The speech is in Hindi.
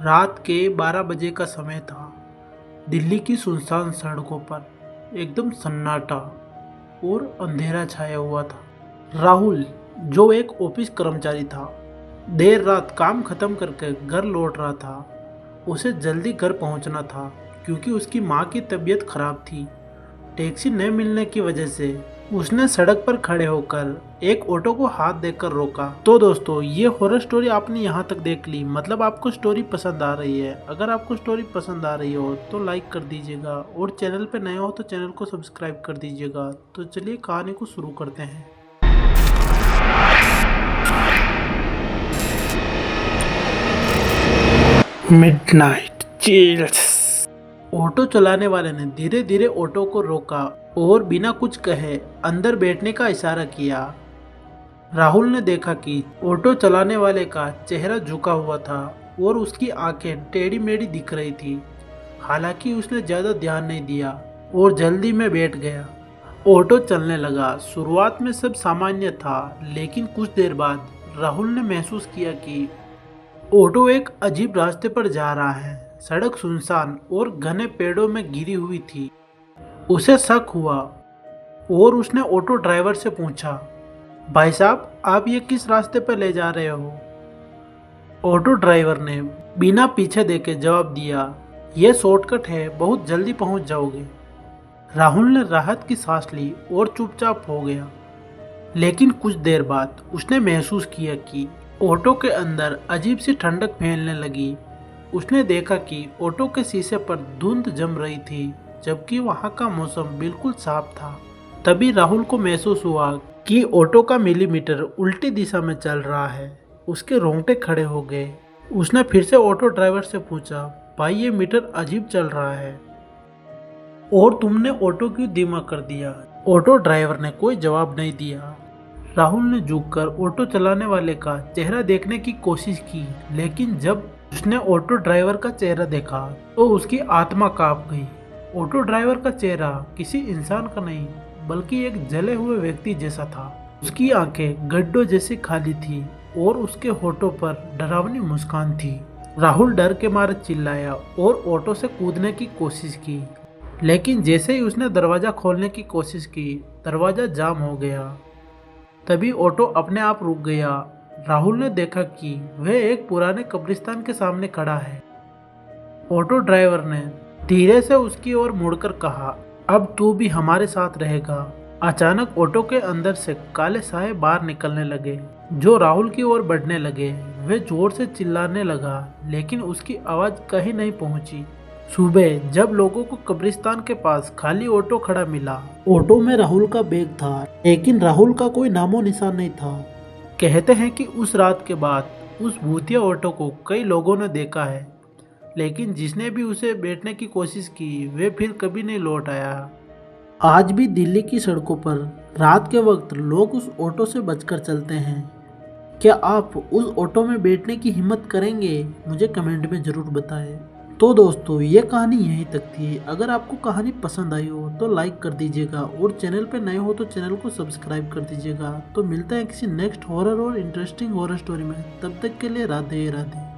रात के 12 बजे का समय था। दिल्ली की सुनसान सड़कों पर एकदम सन्नाटा और अंधेरा छाया हुआ था। राहुल, जो एक ऑफिस कर्मचारी था, देर रात काम खत्म करके घर लौट रहा था। उसे जल्दी घर पहुंचना था क्योंकि उसकी माँ की तबीयत खराब थी। टैक्सी न मिलने की वजह से उसने सड़क पर खड़े होकर एक ऑटो को हाथ देकर रोका। तो दोस्तों, ये हॉरर स्टोरी आपने यहाँ तक देख ली, मतलब आपको स्टोरी पसंद आ रही है। अगर आपको स्टोरी पसंद आ रही हो तो लाइक कर दीजिएगा और चैनल पे नए हो तो चैनल को सब्सक्राइब कर दीजिएगा। तो चलिए कहानी को शुरू करते हैं। Midnight chills. ऑटो चलाने वाले ने धीरे धीरे ऑटो को रोका और बिना कुछ कहे अंदर बैठने का इशारा किया। राहुल ने देखा कि ऑटो चलाने वाले का चेहरा झुका हुआ था और उसकी आंखें टेढ़ी मेढ़ी दिख रही थी। हालांकि उसने ज्यादा ध्यान नहीं दिया और जल्दी में बैठ गया। ऑटो चलने लगा। शुरुआत में सब सामान्य था, लेकिन कुछ देर बाद राहुल ने महसूस किया कि ऑटो एक अजीब रास्ते पर जा रहा है। सड़क सुनसान और घने पेड़ों में घिरी हुई थी। उसे शक हुआ और उसने ऑटो ड्राइवर से पूछा, भाई साहब, आप ये किस रास्ते पर ले जा रहे हो? ऑटो ड्राइवर ने बिना पीछे देखे जवाब दिया, यह शॉर्टकट है, बहुत जल्दी पहुंच जाओगे। राहुल ने राहत की सांस ली और चुपचाप हो गया। लेकिन कुछ देर बाद उसने महसूस किया कि ऑटो के अंदर अजीब सी ठंडक फैलने लगी। उसने देखा कि ऑटो के शीशे पर धुंध जम रही थी, जबकि वहां का मौसम बिल्कुल साफ था। तभी राहुल को महसूस हुआ कि ऑटो का मिलीमीटर उल्टी दिशा में चल रहा है। उसके रोंगटे खड़े हो गए। उसने फिर से ऑटो ड्राइवर से पूछा, भाई, ये मीटर अजीब चल रहा है और तुमने ऑटो क्यों धीमा कर दिया? ऑटो ड्राइवर ने कोई जवाब नहीं दिया। राहुल ने झुककर ऑटो चलाने वाले का चेहरा देखने की कोशिश की, लेकिन जब उसने ऑटो ड्राइवर का चेहरा देखा तो उसकी आत्मा कांप गई। ऑटो ड्राइवर का चेहरा किसी इंसान का नहीं, बल्कि एक जले हुए व्यक्ति जैसा था। उसकी आंखें गड्ढों जैसी खाली थी और उसके होठों पर डरावनी मुस्कान थी। राहुल डर के मारे चिल्लाया और ऑटो से कूदने की कोशिश की, लेकिन जैसे ही उसने दरवाजा खोलने की कोशिश की, दरवाजा जाम हो गया। तभी ऑटो अपने आप रुक गया। राहुल ने देखा कि वह एक पुराने कब्रिस्तान के सामने खड़ा है। ऑटो ड्राइवर ने धीरे से उसकी ओर मुड़कर कहा, अब तू भी हमारे साथ रहेगा। अचानक ऑटो के अंदर से काले साए बाहर निकलने लगे, जो राहुल की ओर बढ़ने लगे। वह जोर से चिल्लाने लगा, लेकिन उसकी आवाज कहीं नहीं पहुंची। सुबह जब लोगों को कब्रिस्तान के पास खाली ऑटो खड़ा मिला, ऑटो में राहुल का बैग था, लेकिन राहुल का कोई नामो निशान नहीं था। कहते हैं कि उस रात के बाद उस भूतिया ऑटो को कई लोगों ने देखा है, लेकिन जिसने भी उसे बैठने की कोशिश की वे फिर कभी नहीं लौट आया। आज भी दिल्ली की सड़कों पर रात के वक्त लोग उस ऑटो से बचकर चलते हैं। क्या आप उस ऑटो में बैठने की हिम्मत करेंगे? मुझे कमेंट में ज़रूर बताएं। तो दोस्तों, ये कहानी यहीं तक थी। अगर आपको कहानी पसंद आई हो तो लाइक कर दीजिएगा और चैनल पे नए हो तो चैनल को सब्सक्राइब कर दीजिएगा। तो मिलते हैं किसी नेक्स्ट हॉरर और इंटरेस्टिंग हॉरर स्टोरी में। तब तक के लिए राधे राधे।